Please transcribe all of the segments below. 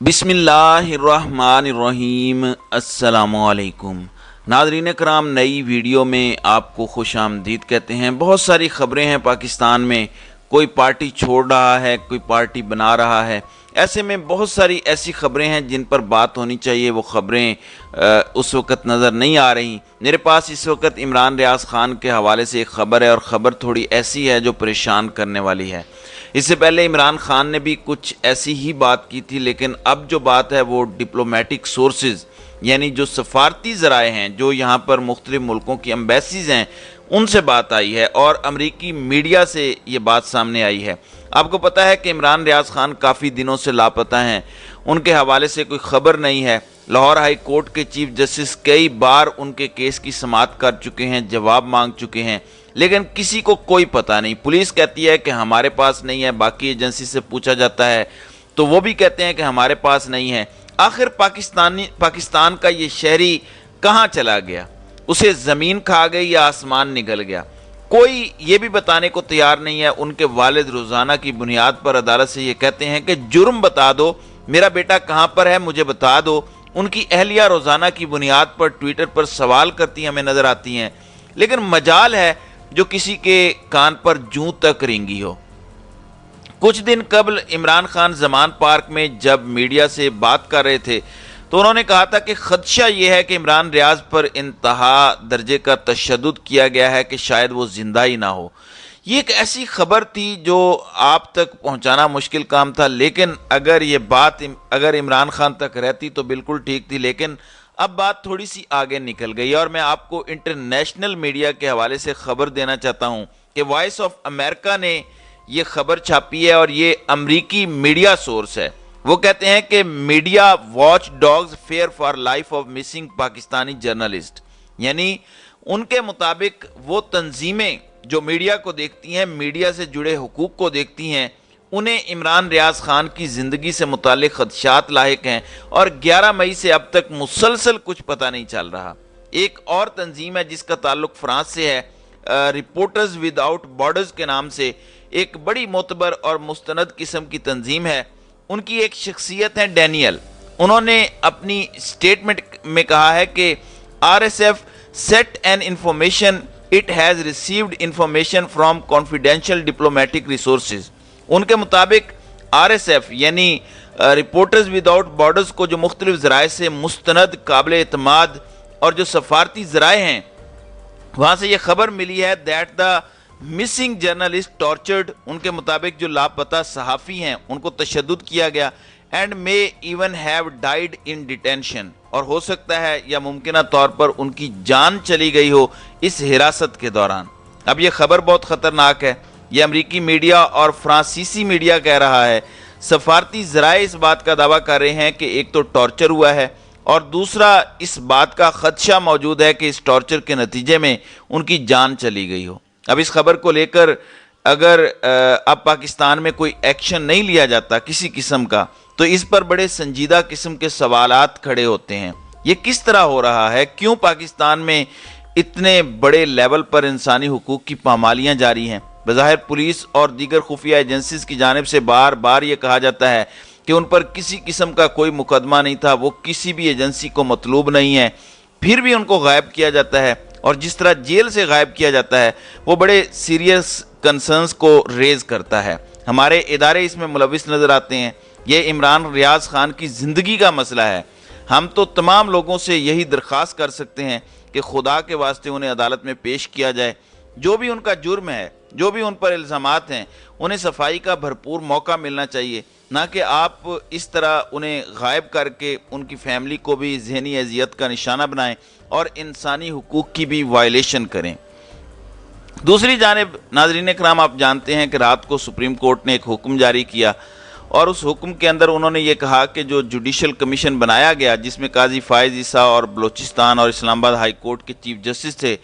بسم اللہ الرحمن الرحیم۔ السلام علیکم ناظرین کرام، نئی ویڈیو میں آپ کو خوش آمدید کہتے ہیں۔ بہت ساری خبریں ہیں پاکستان میں، کوئی پارٹی چھوڑ رہا ہے، کوئی پارٹی بنا رہا ہے۔ ایسے میں بہت ساری ایسی خبریں ہیں جن پر بات ہونی چاہیے، وہ خبریں اس وقت نظر نہیں آ رہی۔ میرے پاس اس وقت عمران ریاض خان کے حوالے سے ایک خبر ہے، اور خبر تھوڑی ایسی ہے جو پریشان کرنے والی ہے۔ اس سے پہلے عمران خان نے بھی کچھ ایسی ہی بات کی تھی، لیکن اب جو بات ہے وہ ڈپلومیٹک سورسز یعنی جو سفارتی ذرائع ہیں، جو یہاں پر مختلف ملکوں کی ایمبیسیز ہیں، ان سے بات آئی ہے، اور امریکی میڈیا سے یہ بات سامنے آئی ہے۔ آپ کو پتہ ہے کہ عمران ریاض خان کافی دنوں سے لاپتہ ہیں، ان کے حوالے سے کوئی خبر نہیں ہے۔ لاہور ہائی کورٹ کے چیف جسٹس کئی بار ان کے کیس کی سماعت کر چکے ہیں، جواب مانگ چکے ہیں، لیکن کسی کو کوئی پتہ نہیں۔ پولیس کہتی ہے کہ ہمارے پاس نہیں ہے، باقی ایجنسی سے پوچھا جاتا ہے تو وہ بھی کہتے ہیں کہ ہمارے پاس نہیں ہے۔ آخر پاکستان کا یہ شہری کہاں چلا گیا؟ اسے زمین کھا گئی یا آسمان نگل گیا؟ کوئی یہ بھی بتانے کو تیار نہیں ہے۔ ان کے والد روزانہ کی بنیاد پر عدالت سے یہ کہتے ہیں کہ جرم بتا دو، میرا بیٹا کہاں پر ہے مجھے بتا دو۔ ان کی اہلیہ روزانہ کی بنیاد پر ٹویٹر پر سوال کرتی ہمیں نظر آتی ہیں، لیکن مجال ہے جو کسی کے کان پر جوں تک رینگی ہو۔ کچھ دن قبل عمران خان زمان پارک میں جب میڈیا سے بات کر رہے تھے تو انہوں نے کہا تھا کہ خدشہ یہ ہے کہ عمران ریاض پر انتہا درجے کا تشدد کیا گیا ہے کہ شاید وہ زندہ ہی نہ ہو۔ یہ ایک ایسی خبر تھی جو آپ تک پہنچانا مشکل کام تھا، لیکن اگر یہ بات عمران خان تک رہتی تو بالکل ٹھیک تھی، لیکن اب بات تھوڑی سی آگے نکل گئی، اور میں آپ کو انٹرنیشنل میڈیا کے حوالے سے خبر دینا چاہتا ہوں کہ وائس آف امریکہ نے یہ خبر چھاپی ہے، اور یہ امریکی میڈیا سورس ہے۔ وہ کہتے ہیں کہ media watchdogs fear for life of missing Pakistani journalist, یعنی ان کے مطابق وہ تنظیمیں جو میڈیا کو دیکھتی ہیں، میڈیا سے جڑے حقوق کو دیکھتی ہیں، انہیں عمران ریاض خان کی زندگی سے متعلق خدشات لاحق ہیں، اور 11 مئی سے اب تک مسلسل کچھ پتہ نہیں چل رہا۔ ایک اور تنظیم ہے جس کا تعلق فرانس سے ہے، رپورٹرز ود آؤٹ بارڈرز کے نام سے، ایک بڑی معتبر اور مستند قسم کی تنظیم ہے۔ ان کی ایک شخصیت ہے ڈینیل، انہوں نے اپنی سٹیٹمنٹ میں کہا ہے کہ RSF set an information it has received information from confidential diplomatic resources۔ ان کے مطابق RSF یعنی رپورٹرز وداؤٹ بارڈرز کو جو مختلف ذرائع سے مستند، قابل اعتماد اور جو سفارتی ذرائع ہیں، وہاں سے یہ خبر ملی ہے that the missing journalist tortured، ان کے مطابق جو لاپتہ صحافی ہیں ان کو تشدد کیا گیا، and may even have died in detention، اور ہو سکتا ہے یا ممکنہ طور پر ان کی جان چلی گئی ہو اس حراست کے دوران۔ اب یہ خبر بہت خطرناک ہے، یہ امریکی میڈیا اور فرانسیسی میڈیا کہہ رہا ہے۔ سفارتی ذرائع اس بات کا دعویٰ کر رہے ہیں کہ ایک تو ٹارچر ہوا ہے، اور دوسرا اس بات کا خدشہ موجود ہے کہ اس ٹارچر کے نتیجے میں ان کی جان چلی گئی ہو۔ اب اس خبر کو لے کر اگر اب پاکستان میں کوئی ایکشن نہیں لیا جاتا کسی قسم کا، تو اس پر بڑے سنجیدہ قسم کے سوالات کھڑے ہوتے ہیں۔ یہ کس طرح ہو رہا ہے؟ کیوں پاکستان میں اتنے بڑے لیول پر انسانی حقوق کی پامالیاں جاری ہیں؟ بظاہر پولیس اور دیگر خفیہ ایجنسیز کی جانب سے بار بار یہ کہا جاتا ہے کہ ان پر کسی قسم کا کوئی مقدمہ نہیں تھا، وہ کسی بھی ایجنسی کو مطلوب نہیں ہے، پھر بھی ان کو غائب کیا جاتا ہے، اور جس طرح جیل سے غائب کیا جاتا ہے وہ بڑے سیریس کنسرنز کو ریز کرتا ہے۔ ہمارے ادارے اس میں ملوث نظر آتے ہیں۔ یہ عمران ریاض خان کی زندگی کا مسئلہ ہے۔ ہم تو تمام لوگوں سے یہی درخواست کر سکتے ہیں کہ خدا کے واسطے انہیں عدالت میں پیش کیا جائے، جو بھی ان کا جرم ہے، جو بھی ان پر الزامات ہیں، انہیں صفائی کا بھرپور موقع ملنا چاہیے، نہ کہ آپ اس طرح انہیں غائب کر کے ان کی فیملی کو بھی ذہنی اذیت کا نشانہ بنائیں اور انسانی حقوق کی بھی وائلیشن کریں۔ دوسری جانب ناظرین کرام، آپ جانتے ہیں کہ رات کو سپریم کورٹ نے ایک حکم جاری کیا، اور اس حکم کے اندر انہوں نے یہ کہا کہ جو جوڈیشل کمیشن بنایا گیا جس میں قاضی فائز عیسیٰ اور بلوچستان اور اسلام آباد ہائی کورٹ کے چیف جسٹس تھے،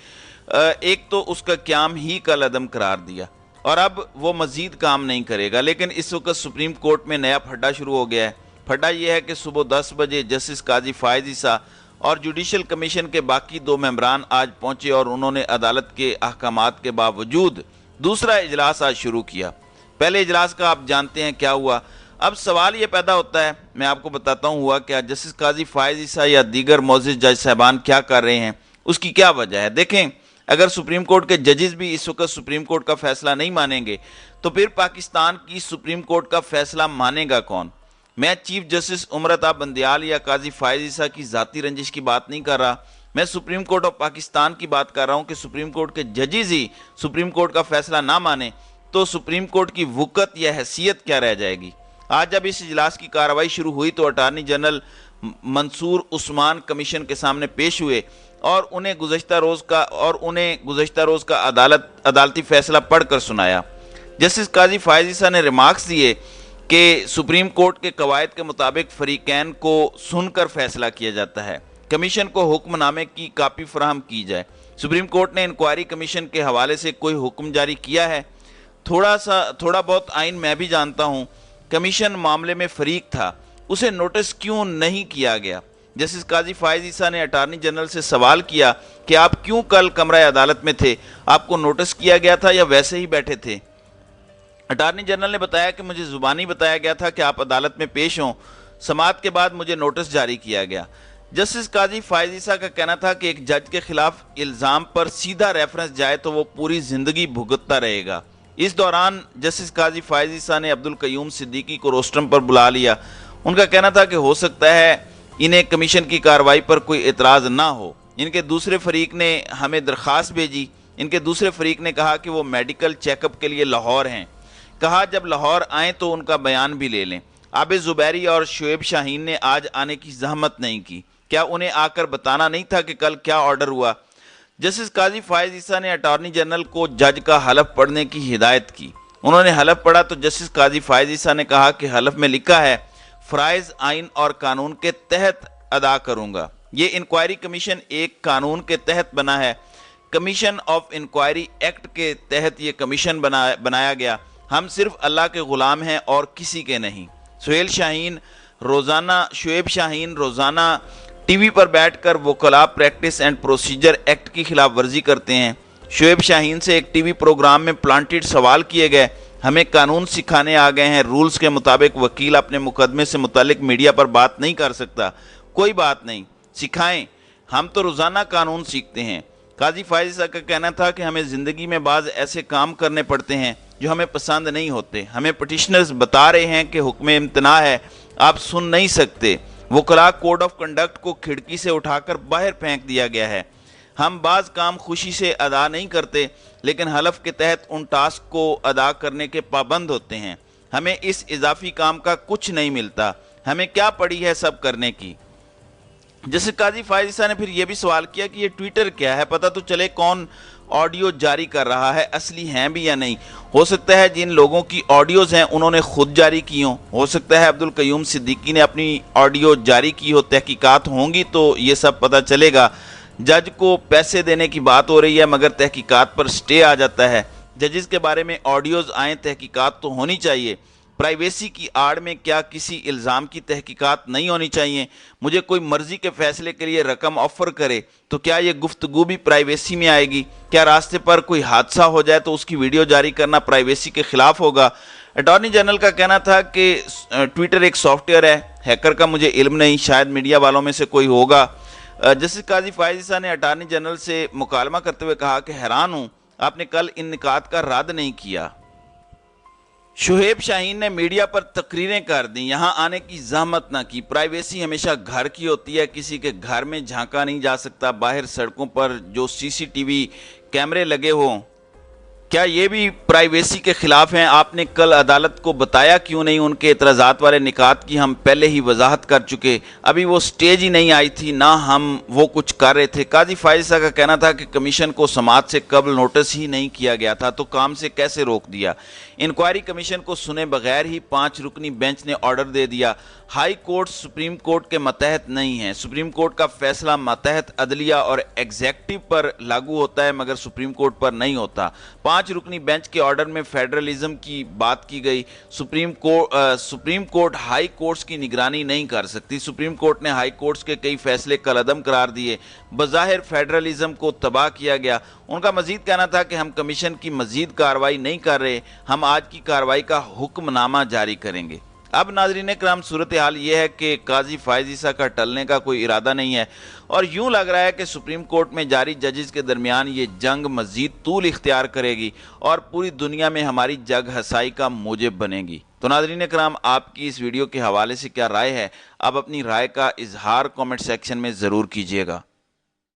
ایک تو اس کا قیام ہی کالعدم قرار دیا، اور اب وہ مزید کام نہیں کرے گا۔ لیکن اس وقت سپریم کورٹ میں نیا پھڈا شروع ہو گیا ہے۔ پھڈا یہ ہے کہ صبح 10 بجے جسٹس قاضی فائز عیسیٰ اور جوڈیشل کمیشن کے باقی 2 ممبران آج پہنچے، اور انہوں نے عدالت کے احکامات کے باوجود دوسرا اجلاس آج شروع کیا۔ پہلے اجلاس کا آپ جانتے ہیں کیا ہوا۔ اب سوال یہ پیدا ہوتا ہے، میں آپ کو بتاتا ہوں ہوا کیا، جسٹس قاضی فائز عیسیٰ یا دیگر معزز جج صاحبان کیا کر رہے ہیں، اس کی کیا وجہ ہے۔ دیکھیں، اگر سپریم کورٹ کے ججز بھی اس وقت سپریم کورٹ کا فیصلہ نہیں مانیں گے تو پھر پاکستان کی سپریم کورٹ کا فیصلہ مانے گا کون؟ میں چیف جسٹس امرتا بندیال یا قاضی فائز عیسیٰ کی ذاتی رنجش کی بات نہیں کر رہا، میں سپریم کورٹ آف پاکستان کی بات کر رہا ہوں کہ سپریم کورٹ کے ججز ہی سپریم کورٹ کا فیصلہ نہ مانے تو سپریم کورٹ کی وقت یا حیثیت کیا رہ جائے گی۔ آج جب اس اجلاس کی کارروائی شروع ہوئی تو اٹارنی جنرل منصور عثمان کمیشن کے سامنے پیش ہوئے اور انہیں گزشتہ روز کا عدالتی فیصلہ پڑھ کر سنایا۔ جسٹس قاضی فائز عیسیٰ نے ریمارکس دیے کہ سپریم کورٹ کے قواعد کے مطابق فریقین کو سن کر فیصلہ کیا جاتا ہے، کمیشن کو حکم نامے کی کاپی فراہم کی جائے۔ سپریم کورٹ نے انکوائری کمیشن کے حوالے سے کوئی حکم جاری کیا ہے؟ تھوڑا بہت آئین میں بھی جانتا ہوں، کمیشن معاملے میں فریق تھا، اسے نوٹس کیوں نہیں کیا گیا؟ جسٹس قاضی فائز عیسیٰ نے اٹارنی جنرل سے سوال کیا کہ آپ کیوں کل کمرہ عدالت میں تھے، آپ کو نوٹس کیا گیا تھا یا ویسے ہی بیٹھے تھے؟ اٹارنی جنرل نے بتایا کہ مجھے زبانی بتایا گیا تھا کہ آپ عدالت میں پیش ہوں، سماعت کے بعد مجھے نوٹس جاری کیا گیا۔ جسٹس قاضی فائز عیسیٰ کا کہنا تھا کہ ایک جج کے خلاف الزام پر سیدھا ریفرنس جائے تو وہ پوری زندگی بھگتتا رہے گا۔ اس دوران جسٹس قاضی فائز عیسیٰ نے عبدالقیوم صدیقی کو روسٹرم پر بلا لیا۔ ان کا کہنا تھا کہ ہو سکتا ہے انہیں کمیشن کی کارروائی پر کوئی اعتراض نہ ہو۔ ان کے دوسرے فریق نے ہمیں درخواست بھیجی، ان کے دوسرے فریق نے کہا کہ وہ میڈیکل چیک اپ کے لیے لاہور ہیں، کہا جب لاہور آئیں تو ان کا بیان بھی لے لیں۔ عابد زبیری اور شعیب شاہین نے آج آنے کی زحمت نہیں کی، کیا انہیں آ کر بتانا نہیں تھا کہ کل کیا آرڈر ہوا؟ جسٹس قاضی فائز عیسیٰ نے اٹارنی جنرل کو جج کا حلف پڑھنے کی ہدایت کی۔ انہوں نے حلف پڑھا تو جسٹس قاضی فائز عیسیٰ نے کہا کہ حلف میں لکھا ہے فرائض آئین اور قانون کے تحت ادا کروں گا۔ یہ انکوائری کمیشن ایک قانون کے تحت بنا ہے، کمیشن آف انکوائری ایکٹ کے تحت یہ کمیشن بنایا گیا۔ ہم صرف اللہ کے غلام ہیں اور کسی کے نہیں۔ شعیب شاہین روزانہ ٹی وی پر بیٹھ کر وکلاء پریکٹس اینڈ پروسیجر ایکٹ کی خلاف ورزی کرتے ہیں۔ شعیب شاہین سے ایک ٹی وی پروگرام میں پلانٹڈ سوال کیے گئے، ہمیں قانون سکھانے آ گئے ہیں، رولز کے مطابق وکیل اپنے مقدمے سے متعلق میڈیا پر بات نہیں کر سکتا۔ کوئی بات نہیں، سکھائیں، ہم تو روزانہ قانون سیکھتے ہیں۔ قاضی فائز عیسیٰ کا کہنا تھا کہ ہمیں زندگی میں بعض ایسے کام کرنے پڑتے ہیں جو ہمیں پسند نہیں ہوتے، ہمیں پٹیشنرز بتا رہے ہیں کہ حکم امتناع ہے، آپ سن نہیں سکتے۔ وکلاء کوڈ آف کنڈکٹ کو کھڑکی سے اٹھا کر باہر پھینک دیا گیا ہے۔ ہم بعض کام خوشی سے ادا نہیں کرتے لیکن حلف کے تحت ان ٹاسک کو ادا کرنے کے پابند ہوتے ہیں۔ ہمیں اس اضافی کام کا کچھ نہیں ملتا، ہمیں کیا پڑی ہے سب کرنے کی؟ جیسے قاضی فائز عیسیٰ نے پھر یہ بھی سوال کیا کہ یہ ٹویٹر کیا ہے، پتہ تو چلے کون آڈیو جاری کر رہا ہے، اصلی ہیں بھی یا نہیں۔ ہو سکتا ہے جن لوگوں کی آڈیوز ہیں انہوں نے خود جاری کی ہوں، ہو سکتا ہے عبدالقیوم صدیقی نے اپنی آڈیو جاری کی ہو، تحقیقات ہوں گی تو یہ سب پتہ چلے گا۔ جج کو پیسے دینے کی بات ہو رہی ہے مگر تحقیقات پر سٹے آ جاتا ہے۔ ججز کے بارے میں آڈیوز آئیں، تحقیقات تو ہونی چاہیے۔ پرائیویسی کی آڑ میں کیا کسی الزام کی تحقیقات نہیں ہونی چاہیے؟ مجھے کوئی مرضی کے فیصلے کے لیے رقم آفر کرے تو کیا یہ گفتگو بھی پرائیویسی میں آئے گی؟ کیا راستے پر کوئی حادثہ ہو جائے تو اس کی ویڈیو جاری کرنا پرائیویسی کے خلاف ہوگا؟ اٹارنی جنرل کا کہنا تھا کہ ٹویٹر ایک سافٹ ویئر ہے، ہیکر کا مجھے علم نہیں، شاید میڈیا والوں میں سے کوئی ہوگا۔ جسٹس قاضی فائز عیسیٰ نے اٹارنی جنرل سے مکالمہ کرتے ہوئے کہا کہ حیران ہوں آپ نے کل ان نکات کا رد نہیں کیا۔ شعیب شاہین نے میڈیا پر تقریریں کر دیں، یہاں آنے کی زحمت نہ کی، پرائیویسی ہمیشہ گھر کی ہوتی ہے، کسی کے گھر میں جھانکا نہیں جا سکتا، باہر سڑکوں پر جو سی سی ٹی وی کیمرے لگے ہوں کیا یہ بھی پرائیویسی کے خلاف ہیں؟ آپ نے کل عدالت کو بتایا کیوں نہیں؟ ان کے اعتراضات والے نکات کی ہم پہلے ہی وضاحت کر چکے، ابھی وہ سٹیج ہی نہیں آئی تھی، نہ ہم وہ کچھ کر رہے تھے۔ قاضی فائز صاحب کا کہنا تھا کہ کمیشن کو سماعت سے قبل نوٹس ہی نہیں کیا گیا تھا تو کام سے کیسے روک دیا؟ انکوائری کمیشن کو سنے بغیر ہی 5 رکنی بینچ نے آرڈر دے دیا۔ ہائی کورٹ سپریم کورٹ کے ماتحت نہیں ہے، سپریم کورٹ کا فیصلہ ماتحت عدلیہ اور ایگزیکٹو پر لاگو ہوتا ہے مگر سپریم کورٹ پر نہیں ہوتا۔ 5 رکنی بینچ کے آرڈر میں فیڈرلزم کی بات کی گئی۔ سپریم کورٹ ہائی کورٹس کی نگرانی نہیں کر سکتی۔ سپریم کورٹ نے ہائی کورٹس کے کئی فیصلے کالعدم قرار دیے، بظاہر فیڈرلزم کو تباہ کیا گیا۔ ان کا مزید کہنا تھا کہ ہم کمیشن کی مزید کارروائی نہیں کر رہے، ہم آج کی کارروائی کا حکم نامہ جاری کریں گے۔ اب ناظرین کرام صورتحال یہ ہے کہ قاضی فائز عیسیٰ کا ٹلنے کا کوئی ارادہ نہیں ہے اور یوں لگ رہا ہے کہ سپریم کورٹ میں جاری ججز کے درمیان یہ جنگ مزید طول اختیار کرے گی اور پوری دنیا میں ہماری جگ ہسائی کا موجب بنے گی۔ تو ناظرین کرام، آپ کی اس ویڈیو کے حوالے سے کیا رائے ہے؟ آپ اپنی رائے کا اظہار کامنٹ سیکشن میں ضرور کیجیے گا۔